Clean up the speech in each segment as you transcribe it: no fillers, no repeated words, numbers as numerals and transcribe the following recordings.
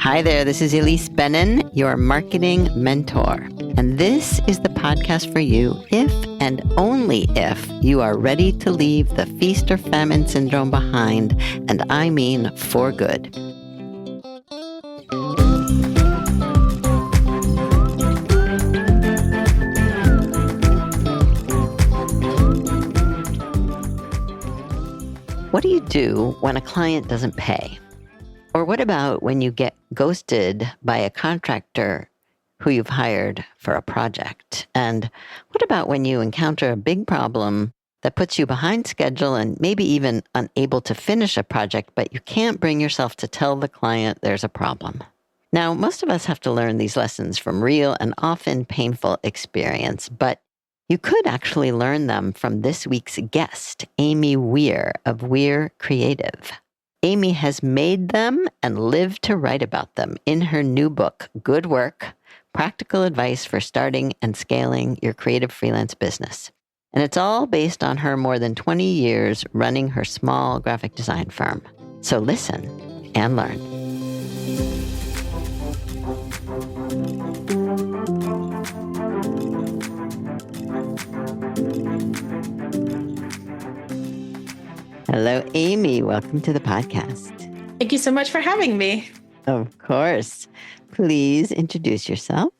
Hi there, this is Elise Bennin, your marketing mentor. And this is the podcast for you if and only if you are ready to leave the feast or famine syndrome behind, and I mean for good. What do you do when a client doesn't pay? Or what about when you get ghosted by a contractor who you've hired for a project? And what about when you encounter a big problem that puts you behind schedule and maybe even unable to finish a project, but you can't bring yourself to tell the client there's a problem? Now, most of us have to learn these lessons from real and often painful experience, but you could actually learn them from this week's guest, Amy Weiher of Weiher Creative. Amy has made them and lived to write about them in her new book, Good Work, Practical Advice for Starting and Scaling Your Creative Freelance Business. And it's all based on her more than 20 years running her small graphic design firm. So listen and learn. Hello, Amy. Welcome to the podcast. Thank you so much for having me. Of course. Please introduce yourself.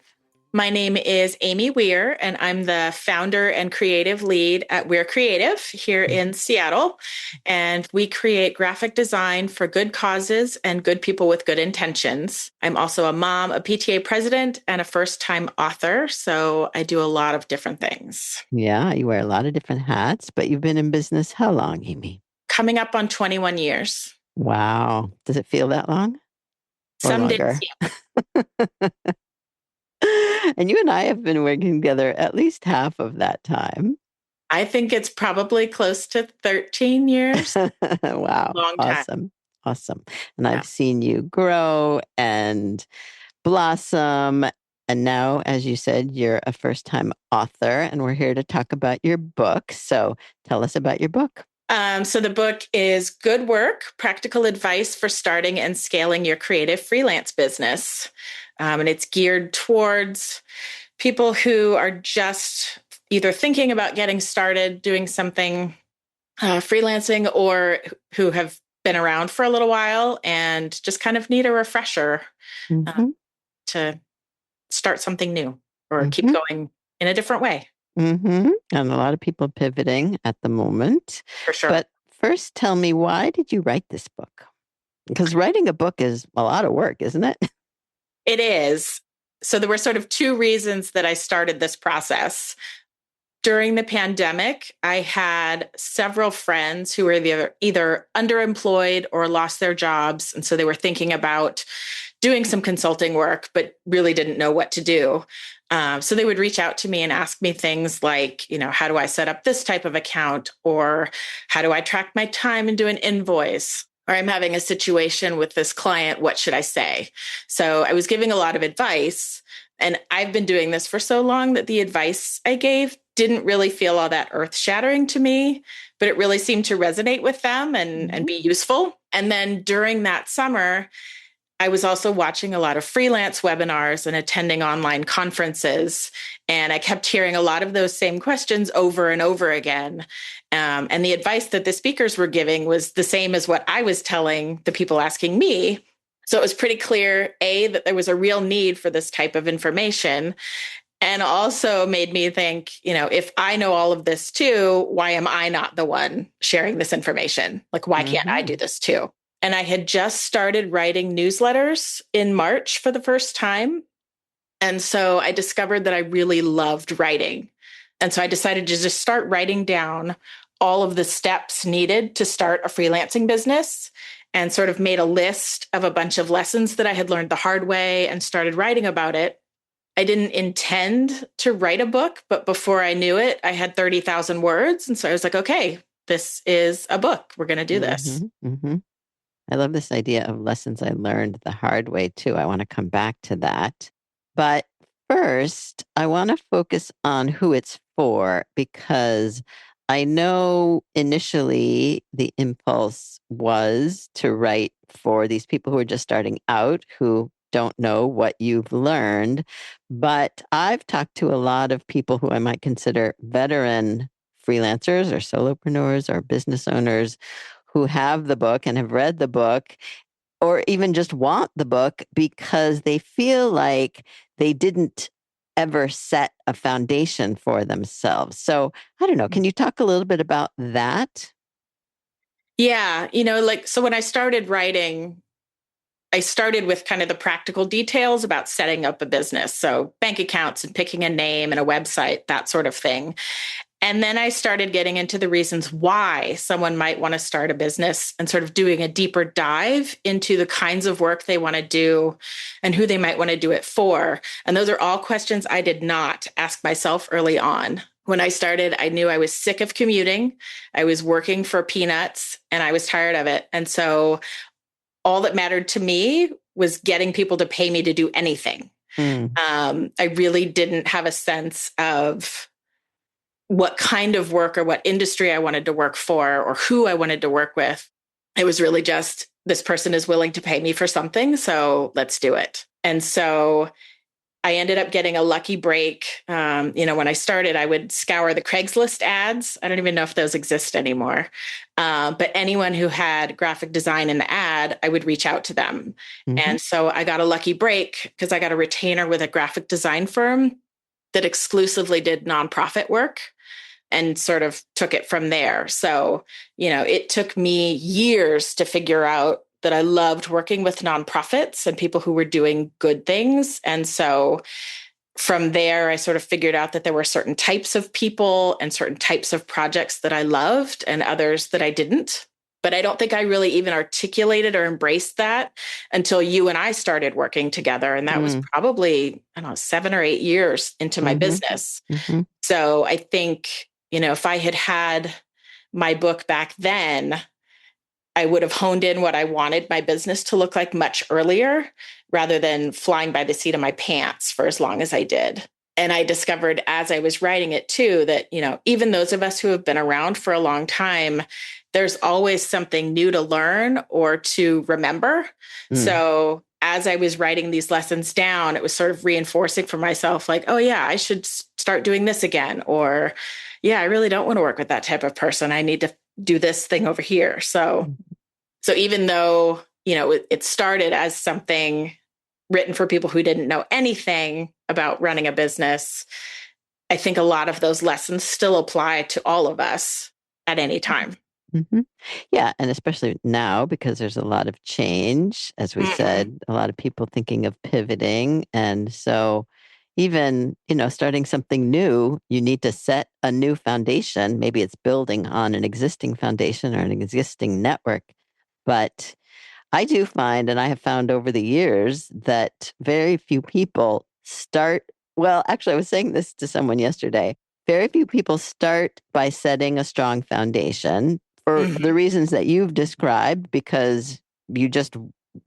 My name is Amy Weiher, and I'm the founder and creative lead at Weiher Creative here in Seattle. And we create graphic design for good causes and good people with good intentions. I'm also a mom, a PTA president, and a first-time author. So I do a lot of different things. Yeah, you wear a lot of different hats, but you've been in business how long, Amy? Coming up on 21 years. Wow. Does it feel that long? Some longer? days, yeah. And you and I have been working together at least half of that time. I think it's probably close to 13 years. Wow. Long time. Awesome. And I've seen you grow and blossom. And now, as you said, you're a first-time author, and we're here to talk about your book. So tell us about your book. So the book is Good Work, Practical Advice for Starting and Scaling Your Creative Freelance Business. And it's geared towards people who are just either thinking about getting started doing something freelancing, or who have been around for a little while and just kind of need a refresher to start something new or keep going in a different way. And a lot of people pivoting at the moment. For sure. But first, tell me, why did you write this book? Because writing a book is a lot of work, isn't it? It is. So there were sort of two reasons that I started this process. During the pandemic, I had several friends who were either underemployed or lost their jobs. And so they were thinking about doing some consulting work, but really didn't know what to do. So they would reach out to me and ask me things like, how do I set up this type of account? Or how do I track my time and do an invoice? Or I'm having a situation with this client, what should I say? So I was giving a lot of advice, and I've been doing this for so long that the advice I gave didn't really feel all that earth-shattering to me, but it really seemed to resonate with them and be useful. And then during that summer, I was also watching a lot of freelance webinars and attending online conferences. And I kept hearing a lot of those same questions over and over again. And the advice that the speakers were giving was the same as what I was telling the people asking me. So it was pretty clear, A, that there was a real need for this type of information. And also made me think, if I know all of this too, why am I not the one sharing this information? Like, why can't I do this too? And I had just started writing newsletters in March for the first time. And so I discovered that I really loved writing. And so I decided to just start writing down all of the steps needed to start a freelancing business, and sort of made a list of a bunch of lessons that I had learned the hard way and started writing about it. I didn't intend to write a book, but before I knew it, I had 30,000 words. And so I was like, okay, this is a book. We're going to do this. I love this idea of lessons I learned the hard way too. I want to come back to that. But first, I want to focus on who it's for, because I know initially the impulse was to write for these people who are just starting out, who don't know what you've learned. But I've talked to a lot of people who I might consider veteran freelancers or solopreneurs or business owners who have the book and have read the book or even just want the book because they feel like they didn't ever set a foundation for themselves. So I don't know. Can you talk a little bit about that? Yeah, like so when I started writing, I started with kind of the practical details about setting up a business. So bank accounts and picking a name and a website, that sort of thing. And then I started getting into the reasons why someone might want to start a business and sort of doing a deeper dive into the kinds of work they want to do and who they might want to do it for. And those are all questions I did not ask myself early on. When I started, I knew I was sick of commuting. I was working for peanuts and I was tired of it. And so all that mattered to me was getting people to pay me to do anything. Mm, I really didn't have a sense of what kind of work or what industry I wanted to work for or who I wanted to work with. It was really just this person is willing to pay me for something, so let's do it. And so I ended up getting a lucky break. When I started, I would scour the Craigslist ads. I don't even know if those exist anymore. But anyone who had graphic design in the ad, I would reach out to them. hmm And so I got a lucky break because I got a retainer with a graphic design firm that exclusively did nonprofit work and sort of took it from there. So, it took me years to figure out that I loved working with nonprofits and people who were doing good things. And so from there, I sort of figured out that there were certain types of people and certain types of projects that I loved and others that I didn't. But I don't think I really even articulated or embraced that until you and I started working together. And that was mm, probably, I don't know, 7 or 8 years into my hmm business. hmm So I think, if I had had my book back then, I would have honed in what I wanted my business to look like much earlier rather than flying by the seat of my pants for as long as I did. And I discovered as I was writing it too that, even those of us who have been around for a long time, there's always something new to learn or to remember. mm. So as I was writing these lessons down, it was sort of reinforcing for myself, like, oh, yeah, I should start doing this again. Or, yeah, I really don't want to work with that type of person. I need to do this thing over here. So even though, it started as something written for people who didn't know anything about running a business, I think a lot of those lessons still apply to all of us at any time. hmm Yeah, and especially now because there's a lot of change, as we Mm-hmm. said, a lot of people thinking of pivoting. And so even, starting something new, you need to set a new foundation. Maybe it's building on an existing foundation or an existing network. But I do find, and I have found over the years, that very few people start. Well, actually, I was saying this to someone yesterday. Very few people start by setting a strong foundation for the Mm-hmm. reasons that you've described, because you just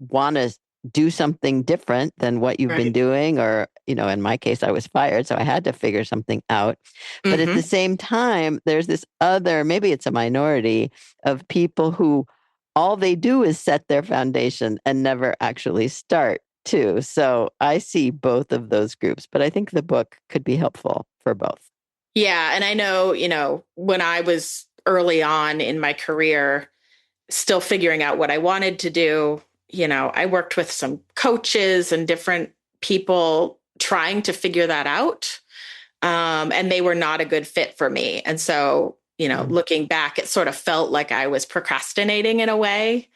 want to do something different than what you've been Right. doing. Or, in my case, I was fired, so I had to figure something out. But at the Mm-hmm. same time, there's this other, maybe it's a minority of people who all they do is set their foundation and never actually start too. So I see both of those groups, but I think the book could be helpful for both. Yeah. And I know, when I was early on in my career, still figuring out what I wanted to do, I worked with some coaches and different people trying to figure that out. And they were not a good fit for me. And so, Mm. looking back, it sort of felt like I was procrastinating in a way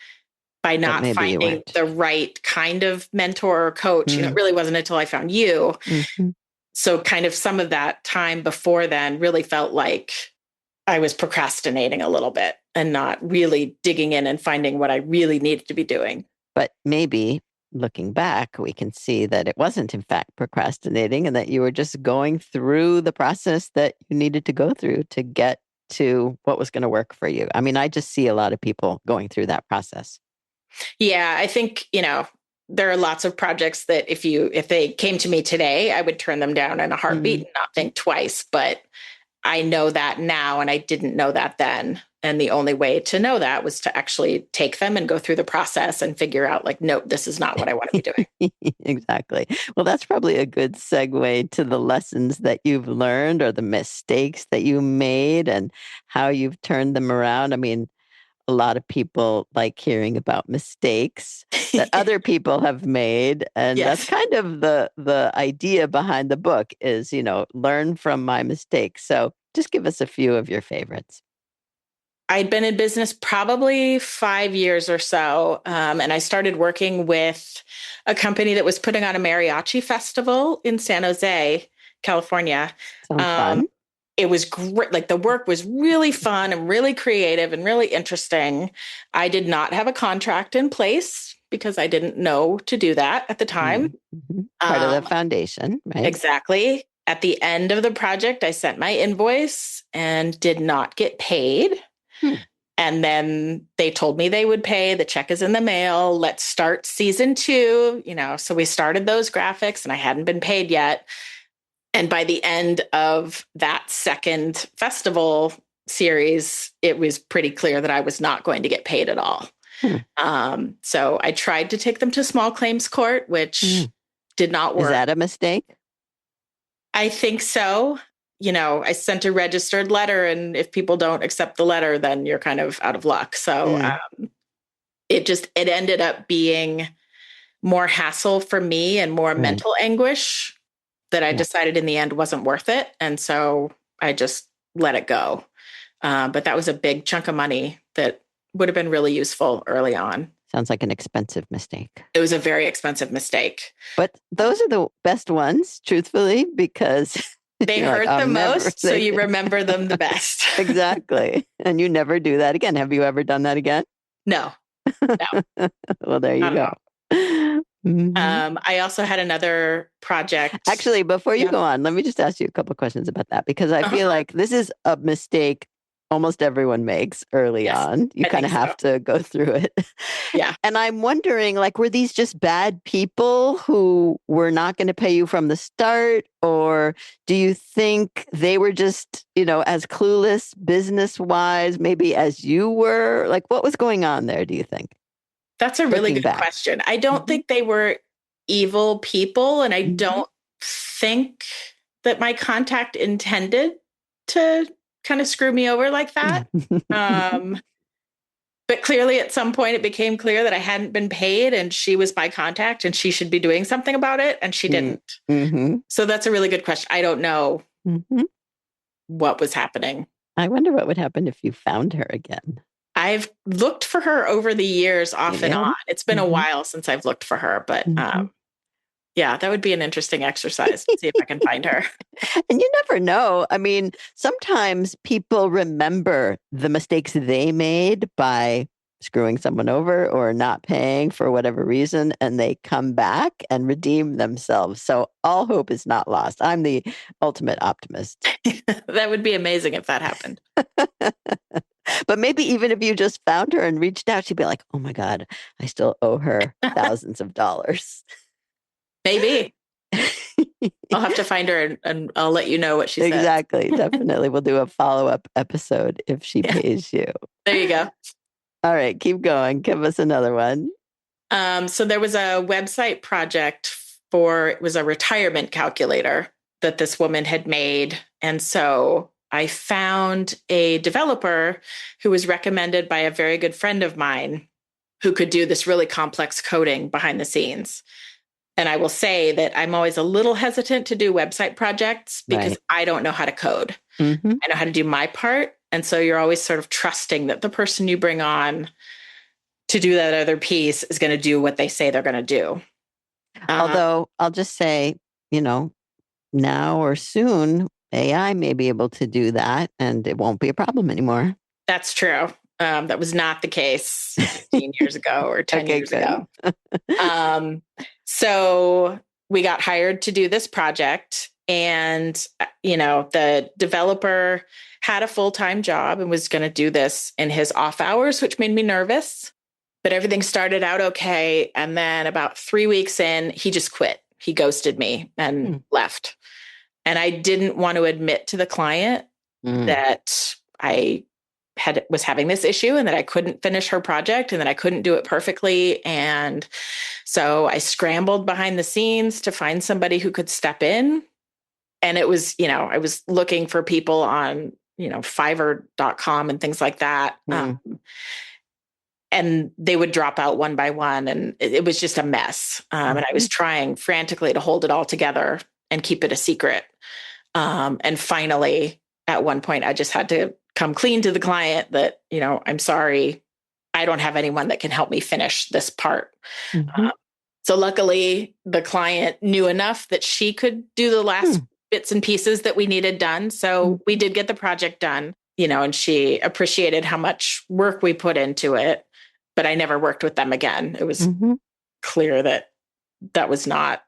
by But not maybe you finding weren't. the right kind of mentor or coach. It Mm. really wasn't until I found you. hmm So, kind of some of that time before then really felt like I was procrastinating a little bit and not really digging in and finding what I really needed to be doing. But maybe looking back, we can see that it wasn't, in fact, procrastinating and that you were just going through the process that you needed to go through to get to what was going to work for you. I mean, I just see a lot of people going through that process. Yeah, I think, there are lots of projects that if they came to me today, I would turn them down in a heartbeat Mm. and not think twice. But I know that now, and I didn't know that then. And the only way to know that was to actually take them and go through the process and figure out, like, nope, this is not what I want to be doing. Exactly. Well, that's probably a good segue to the lessons that you've learned or the mistakes that you made and how you've turned them around. I mean, a lot of people like hearing about mistakes that other people have made, and that's Yes. kind of the idea behind the book is, learn from my mistakes. So, just give us a few of your favorites. I'd been in business probably 5 years or so. And I started working with a company that was putting on a mariachi festival in San Jose, California. Sounds Um, fun. it was great. Like, the work was really fun and really creative and really interesting. I did not have a contract in place because I didn't know to do that at the time. Mm-hmm. Part of the Um, foundation, right? exactly. At the end of the project, I sent my invoice and did not get paid. Hmm. And then they told me they would pay. The check is in the mail. Let's start season two. So we started those graphics and I hadn't been paid yet. And by the end of that second festival series, it was pretty clear that I was not going to get paid at all. Hmm. So I tried to take them to small claims court, Hmm. which did not Is work. that a mistake? I think so. I sent a registered letter, and if people don't accept the letter, then you're kind of out of luck. So Mm. it ended up being more hassle for me and more Right. mental anguish that I Yeah. decided in the end wasn't worth it. And so I just let it go. But that was a big chunk of money that would have been really useful early on. Sounds like an expensive mistake. It was a very expensive mistake. But those are the best ones, truthfully, because They you're like, hurt I'll the never most, so say you remember them the best. exactly. And you never do that again. Have you ever done that again? No, no, Well, there you not at go. all. Mhm. I also had another project. Actually, before you Yeah. go on, let me just ask you a couple questions about that because I Uh-huh. feel like this is a mistake almost everyone makes early Yes, on. You I kind think of so. have to go through it. Yeah. And I'm wondering, like, were these just bad people who were not going to pay you from the start? Or do you think they were just, as clueless business wise, maybe as you were? Like, what was going on there, do you think, That's a really looking good back? question. I don't Mhm. think they were evil people, and I Mhm. don't think that my contact intended to kind of screw me over like that. Um, but clearly, at some point, it became clear that I hadn't been paid, and she was my contact, and she should be doing something about it, and she didn't. Mhm. So that's a really good question. I don't know Mhm. what was happening. I wonder what would happen if you found her again. I've looked for her over the years, off and Yeah. on. It's been a Mhm. while since I've looked for her, but Mhm. yeah, that would be an interesting exercise to see if I can find her. And you never know. I mean, sometimes people remember the mistakes they made by screwing someone over or not paying for whatever reason, and they come back and redeem themselves. So all hope is not lost. I'm the ultimate optimist. That would be amazing if that happened. But maybe even if you just found her and reached out, she'd be like, oh my God, I still owe her thousands of dollars. Maybe. I'll have to find her and I'll let you know what she says. Exactly. Definitely. We'll do a follow-up episode if she Yeah, pays you. there you go. All right, keep going. Give us another one. So there was a website project it was a retirement calculator that this woman had made. And so I found a developer who was recommended by a very good friend of mine who could do this really complex coding behind the scenes. And I will say that I'm always a little hesitant to do website projects because Right. I don't know how to code. Hmm. I know how to do my part. And so you're always sort of trusting that the person you bring on to do that other piece is going to do what they say they're going to do. Uh, Although I'll just say, you know, now or soon, AI may be able to do that and it won't be a problem anymore. that's true. That was not the case 15 years ago or 10 Okay, years good. ago. Um, so we got hired to do this project, and the developer had a full-time job and was going to do this in his off hours, which made me nervous. But everything started out okay, and then about 3 weeks in, he just quit. He ghosted me and Hmm. left. And I didn't want to admit to the client Mm. that I was having this issue and that I couldn't finish her project and that I couldn't do it perfectly. And so I scrambled behind the scenes to find somebody who could step in. And it was, I was looking for people on, Fiverr.com and things like that. Mm. And they would drop out one by one. And it was just a mess. And I was Mhm. trying frantically to hold it all together and keep it a secret. And finally, at one point, I just had to come clean to the client that, I'm sorry, I don't have anyone that can help me finish this part. Mhm. So luckily, the client knew enough that she could do the last Mm. bits and pieces that we needed done. So we did get the project done, and she appreciated how much work we put into it. But I never worked with them again. It was Mhm. clear that that was not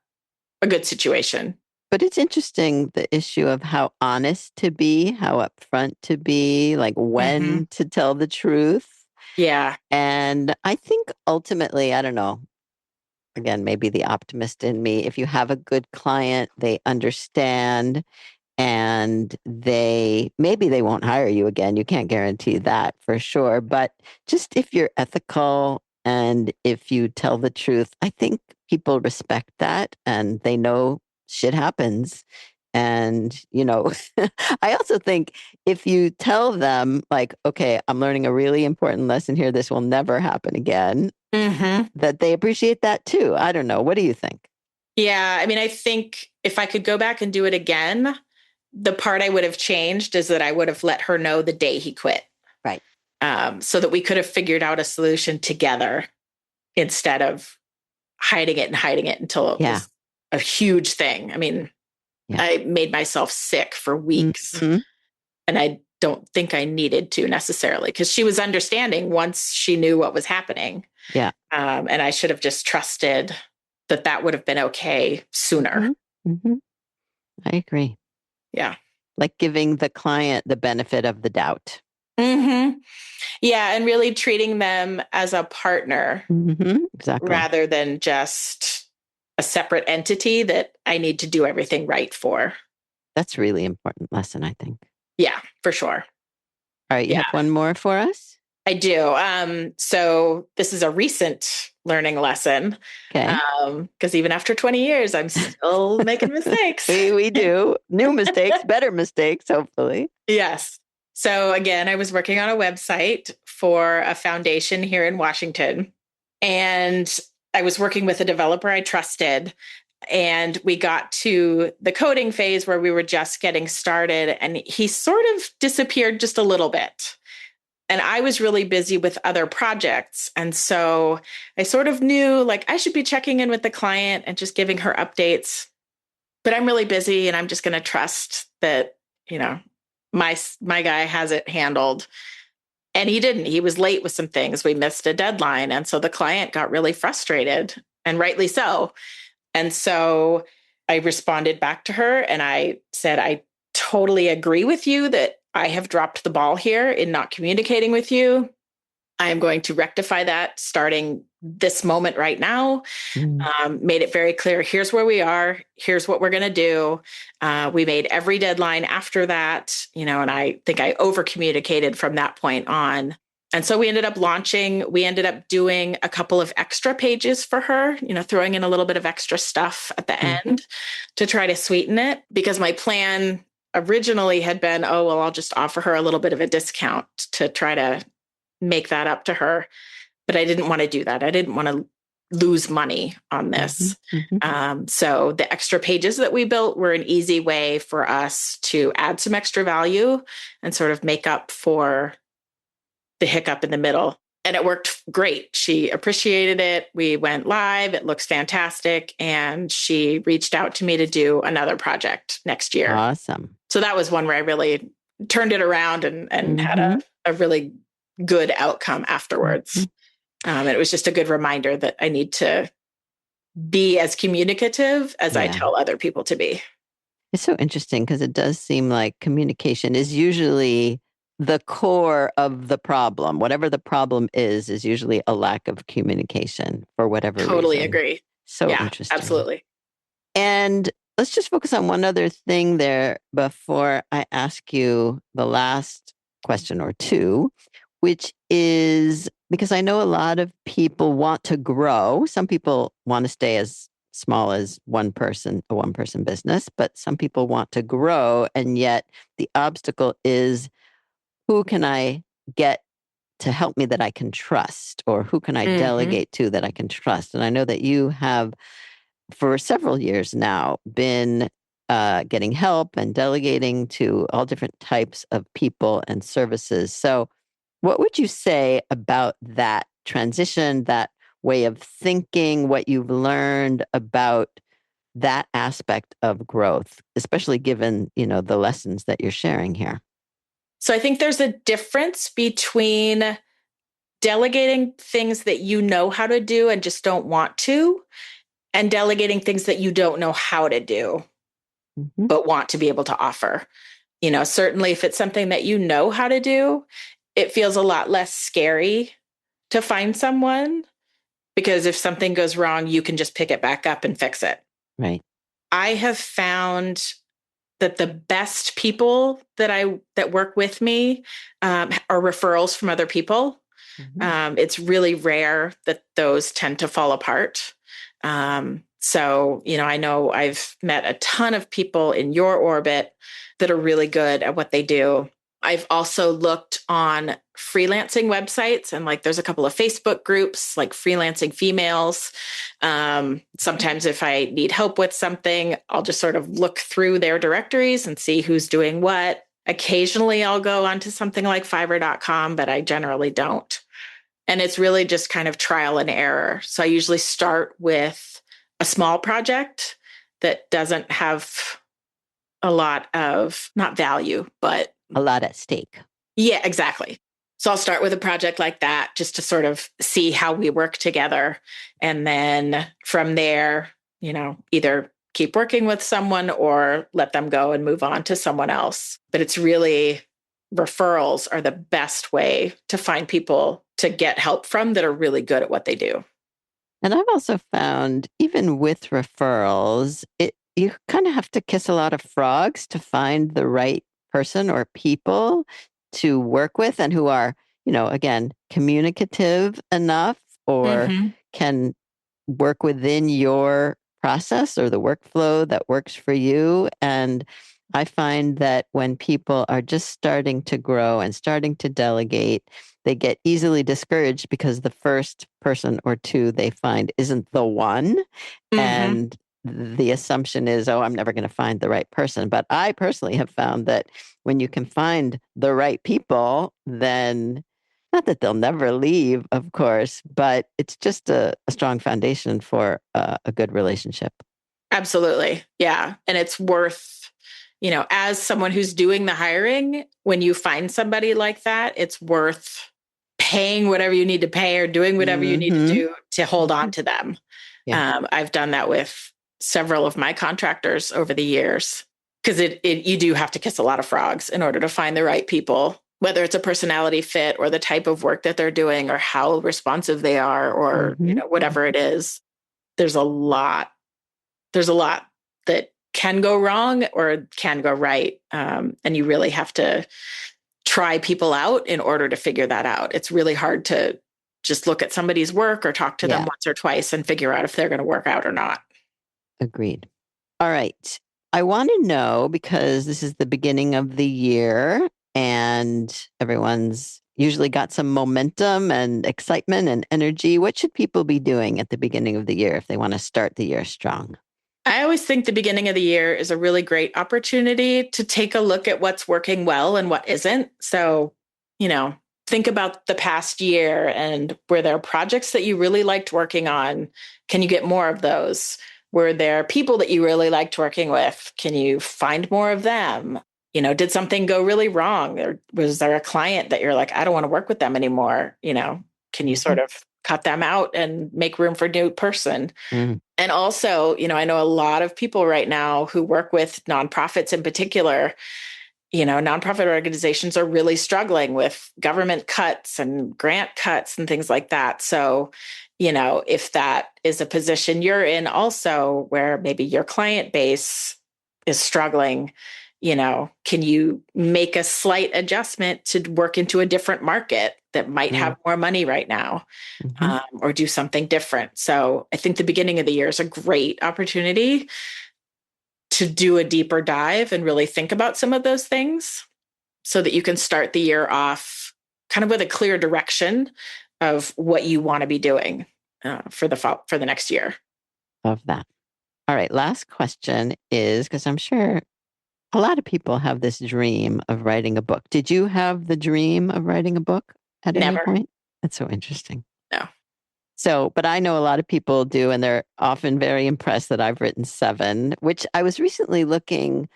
a good situation. But it's interesting the issue of how honest to be, how upfront to be, like Mm-hmm. when to tell the truth. Yeah. And I think ultimately, I don't know, again, maybe the optimist in me, if you have a good client, they understand and maybe they won't hire you again. You can't guarantee that for sure. But just if you're ethical and if you tell the truth, I think people respect that and they know shit happens. And, I also think if you tell them, like, okay, I'm learning a really important lesson here, this will never happen again, Mm-hmm. that they appreciate that too. I don't know. What do you think? Yeah. I mean, I think if I could go back and do it again, the part I would have changed is that I would have let her know the day he quit, Right. so that we could have figured out a solution together instead of hiding it until it Yeah. was a huge thing. I mean, Yeah. I made myself sick for weeks Hmm. and I don't think I needed to necessarily because she was understanding once she knew what was happening. Yeah. And I should have just trusted that that would have been okay sooner. Hmm. Hmm. I agree. Yeah. Like giving the client the benefit of the doubt. Mm-hmm. Yeah. And really treating them as a partner Hmm. Exactly. rather than just a separate entity that I need to do everything right for. That's a really important lesson, I think. Yeah, for sure. All right, you Yeah, have one more for us? I do. So this is a recent learning lesson. Okay. Because even after 20 years, I'm still making mistakes. We do. New mistakes, better mistakes, hopefully. Yes. So again, I was working on a website for a foundation here in Washington. And I was working with a developer I trusted. And we got to the coding phase where we were just getting started. And he sort of disappeared just a little bit. And I was really busy with other projects. And so I sort of knew like I should be checking in with the client and just giving her updates. But I'm really busy and I'm just going to trust that, you know, my guy has it handled. And he didn't. He was late with some things. We missed a deadline. And so the client got really frustrated, and rightly so. And so I responded back to her and I said, I totally agree with you that I have dropped the ball here in not communicating with you. I am going to rectify that starting this moment right now. Mm. Made it very clear here's where we are, here's what we're going to do. We made every deadline after that, and I think I over communicated from that point on. And so we ended up doing a couple of extra pages for her, throwing in a little bit of extra stuff at the Mhm. end to try to sweeten it because my plan originally had been, oh, well, I'll just offer her a little bit of a discount to try to make that up to her. But I didn't want to do that. I didn't want to lose money on Mhm. this. Mhm. So the extra pages that we built were an easy way for us to add some extra value and sort of make up for the hiccup in the middle. And it worked great. She appreciated it. We went live. It looks fantastic. And she reached out to me to do another project next year. Awesome. So that was one where I really turned it around and had Mhm. a really good outcome Mhm. afterwards. And it was just a good reminder that I need to be as communicative as I Yeah. tell other people to be. It's so interesting because it does seem like communication is usually the core of the problem. Whatever the problem is usually a lack of communication for whatever Totally reason. agree. So Yeah, interesting. absolutely. And let's just focus on one other thing there before I ask you the last question or two, which is because I know a lot of people want to grow. Some people want to stay as small as a one person business, but some people want to grow. And yet the obstacle is, who can I get to help me that I can trust? Or who can I Mm-hmm. delegate to that I can trust? And I know that you have, for several years now, been getting help and delegating to all different types of people and services. So, what would you say about that transition, that way of thinking, what you've learned about that aspect of growth, especially given, the lessons that you're sharing here? So I think there's a difference between delegating things that you know how to do and just don't want to, and delegating things that you don't know how to do, Hmm. but want to be able to offer. Certainly if it's something that you know how to do, it feels a lot less scary to find someone, because if something goes wrong, you can just pick it back up and fix it. Right. I have found that the best people that work with me are referrals from other people. Hmm. It's really rare that those tend to fall apart. I know I've met a ton of people in your orbit that are really good at what they do. I've also looked on freelancing websites, and like there's a couple of Facebook groups like Freelancing Females. Sometimes if I need help with something, I'll just sort of look through their directories and see who's doing what. Occasionally I'll go onto something like Fiverr.com, but I generally don't. And it's really just kind of trial and error. So I usually start with a small project that doesn't have a lot of, not value, but A lot at stake. yeah, exactly. So I'll start with a project like that just to sort of see how we work together. And then from there, either keep working with someone or let them go and move on to someone else. But it's really, referrals are the best way to find people to get help from that are really good at what they do. And I've also found, even with referrals, you kind of have to kiss a lot of frogs to find the right person or people to work with, and who are, again, communicative enough or Mm-hmm. can work within your process or the workflow that works for you. And I find that when people are just starting to grow and starting to delegate, they get easily discouraged because the first person or two they find isn't the one. Mm-hmm. And the assumption is, oh, I'm never going to find the right person. But I personally have found that when you can find the right people, then not that they'll never leave, of course, but it's just a strong foundation for a good relationship. Absolutely. Yeah. And it's worth, as someone who's doing the hiring, when you find somebody like that, it's worth paying whatever you need to pay or doing whatever you need to Hmm. do to hold on to them. Yeah. I've done that with several of my contractors over the years, because you do have to kiss a lot of frogs in order to find the right people, whether it's a personality fit or the type of work that they're doing or how responsive they are, or Hmm. whatever it is. There's a lot there's a lot that can go wrong or can go right. And you really have to try people out in order to figure that out. It's really hard to just look at somebody's work or talk to them Yeah. once or twice and figure out if they're going to work out or not. Agreed. All right. I want to know, because this is the beginning of the year and everyone's usually got some momentum and excitement and energy. What should people be doing at the beginning of the year if they want to start the year strong? I always think the beginning of the year is a really great opportunity to take a look at what's working well and what isn't. So, you know, think about the past year, and were there projects that you really liked working on? Can you get more of those? Were there people that you really liked working with? Can you find more of them? Did something go really wrong? Or was there a client that you're like, I don't want to work with them anymore? Can you sort Mhm. of cut them out and make room for a new person? Mm. And also, I know a lot of people right now who work with nonprofits in particular. Nonprofit organizations are really struggling with government cuts and grant cuts and things like that. So, if that is a position you're in also where maybe your client base is struggling, can you make a slight adjustment to work into a different market that might have more money right now, Mm-hmm. or do something different? So I think the beginning of the year is a great opportunity to do a deeper dive and really think about some of those things so that you can start the year off kind of with a clear direction of what you want to be doing for the next year. Love that. All right. Last question is, because I'm sure a lot of people have this dream of writing a book. Did you have the dream of writing a book at any Never. point? That's so interesting. No. So, but I know a lot of people do, and they're often very impressed that I've written 7, which I was recently looking,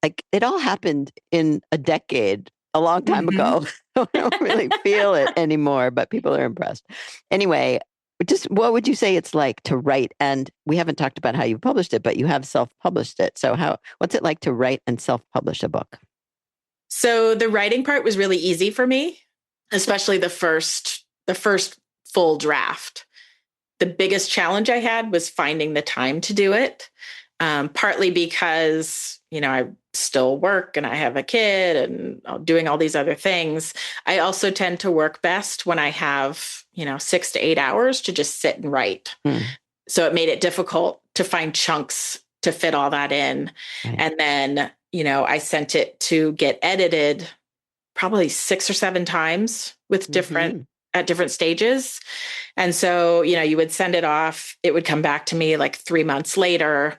like it all happened in a decade, a long time Mm-hmm. ago. I don't really feel it anymore, but people are impressed. Anyway, just what would you say it's like to write? And we haven't talked about how you published it, but you have self-published it. So what's it like to write and self-publish a book? So the writing part was really easy for me, especially the first full draft. The biggest challenge I had was finding the time to do it. Partly because, I still work and I have a kid and doing all these other things. I also tend to work best when I have, 6 to 8 hours to just sit and write. Mm, So it made it difficult to find chunks to fit all that in. right. And then, I sent it to get edited probably 6 or 7 times with Mm-hmm. at different stages. And so, you would send it off, it would come back to me like 3 months later.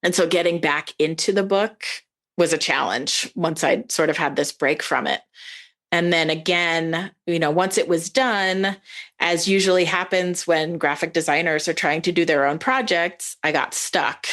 And so getting back into the book was a challenge once I'd sort of had this break from it. And then again, once it was done, as usually happens when graphic designers are trying to do their own projects, I got stuck.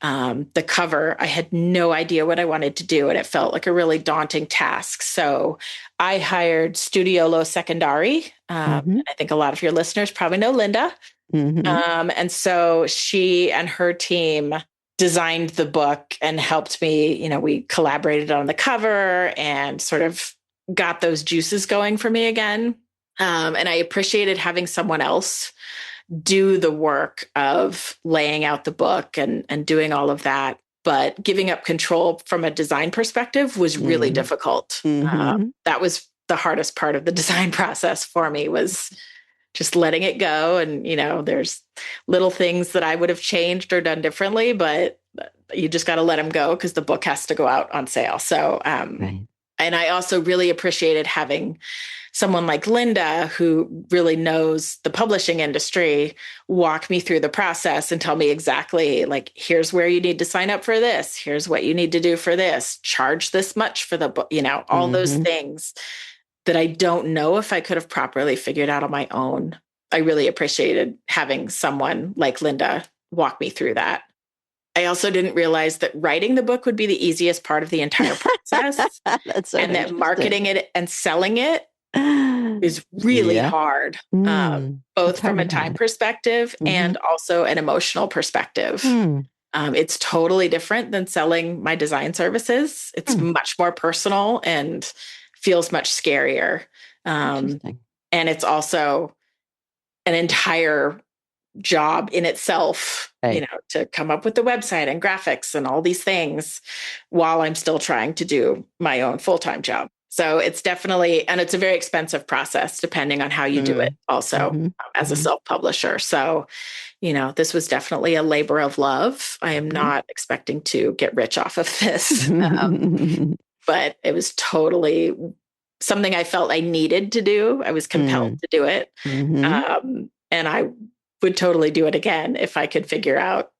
The cover, I had no idea what I wanted to do, and it felt like a really daunting task. So I hired Studio Lo Secondari. Mm-hmm. I think a lot of your listeners probably know Linda. Mm-hmm. And so she and her team designed the book and helped me. We collaborated on the cover and sort of got those juices going for me again. And I appreciated having someone else do the work of laying out the book and doing all of that. But giving up control from a design perspective was really difficult. Mm-hmm. That was the hardest part of the design process for me, was just letting it go. And, there's little things that I would have changed or done differently, but you just got to let them go because the book has to go out on sale. So, Right. and I also really appreciated having someone like Linda, who really knows the publishing industry, walk me through the process and tell me exactly, like, here's where you need to sign up for this. Here's what you need to do for this. Charge this much for the book, all those Mm-hmm. things that I don't know if I could have properly figured out on my own. I really appreciated having someone like Linda walk me through that. I also didn't realize that writing the book would be the easiest part of the entire process, That's so and that interesting. marketing it and selling it is really Yeah. hard, It's both from a harder than time that. perspective Mm-hmm. and also an emotional perspective. Hmm. It's totally different than selling my design services. It's Hmm. much more personal and feels much scarier. Um, Interesting. and it's also an entire job in itself, Right. to come up with the website and graphics and all these things while I'm still trying to do my own full-time job. So it's definitely, and it's a very expensive process depending on how you do it Mm. also, Mm-hmm. as a Mm-hmm. self-publisher. So, this was definitely a labor of love. I am Mm-hmm. not expecting to get rich off of this, but it was totally something I felt I needed to do. I was compelled Mm. to do it. Mm-hmm. And I would totally do it again if I could figure out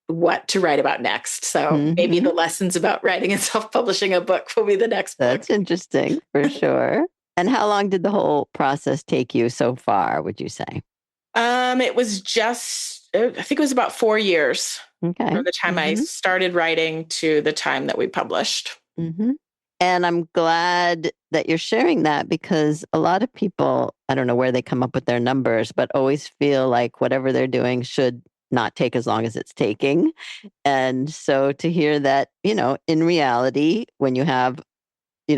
what to write about next. So maybe Mm-hmm. the lessons about writing and self-publishing a book will be the next book. That's interesting for sure. And how long did the whole process take you so far, would you say? It was just, I think it was about 4 years Okay. from the time I Mm-hmm. started writing to the time that we published. Mm-hmm. And I'm glad that you're sharing that, because a lot of people, I don't know where they come up with their numbers, but always feel like whatever they're doing should not take as long as it's taking. And so to hear that, in reality, when you have,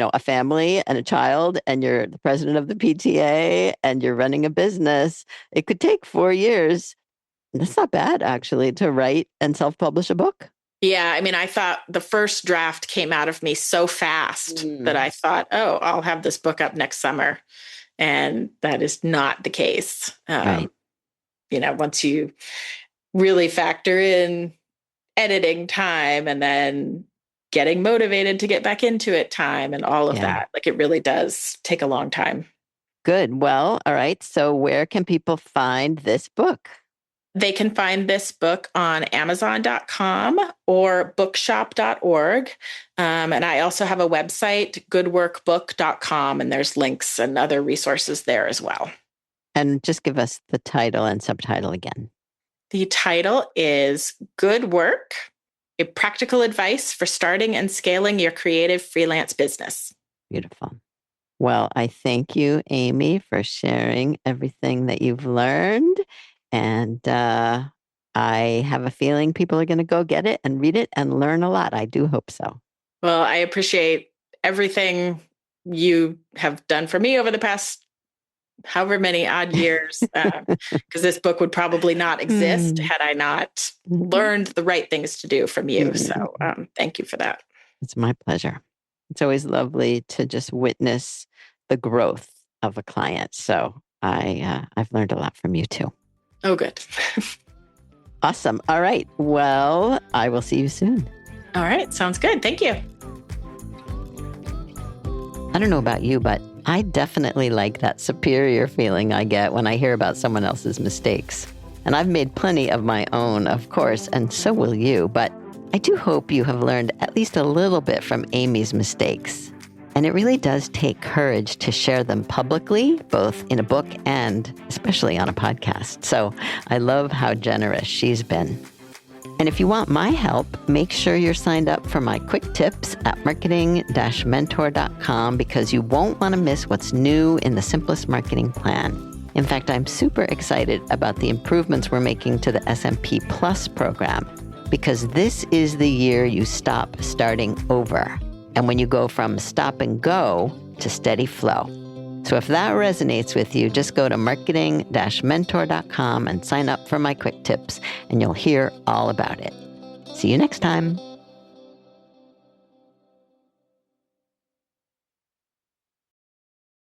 a family and a child, and you're the president of the PTA and you're running a business, it could take 4 years. That's not bad, actually, to write and self-publish a book. Yeah, I mean, I thought the first draft came out of me so fast that I thought, oh, I'll have this book up next summer. And that is not the case. Right. Once you really factor in editing time and then getting motivated to get back into it time and all of that, like it really does take a long time. Good. Well, all right. So where can people find this book? They can find this book on Amazon.com or bookshop.org. And I also have a website, goodworkbook.com, and there's links and other resources there as well. And just give us the title and subtitle again. The title is Good Work, a practical advice for starting and scaling your creative freelance business. Beautiful. Well, I thank you, Amy, for sharing everything that you've learned. And I have a feeling people are going to go get it and read it and learn a lot. I do hope so. Well, I appreciate everything you have done for me over the past however many odd years, because this book would probably not exist had I not learned the right things to do from you. So thank you for that. It's my pleasure. It's always lovely to just witness the growth of a client. So I've learned a lot from you too. Oh, good. Awesome. All right. Well, I will see you soon. All right. Sounds good. Thank you. I don't know about you, but I definitely like that superior feeling I get when I hear about someone else's mistakes. And I've made plenty of my own, of course, and so will you. But I do hope you have learned at least a little bit from Amy's mistakes. And it really does take courage to share them publicly, both in a book and especially on a podcast. So I love how generous she's been. And if you want my help, make sure you're signed up for my quick tips at marketing-mentor.com because you won't want to miss what's new in the Simplest Marketing Plan. In fact, I'm super excited about the improvements we're making to the SMP Plus program because this is the year you stop starting over. And when you go from stop and go to steady flow. So if that resonates with you, just go to marketing-mentor.com and sign up for my quick tips, and you'll hear all about it. See you next time.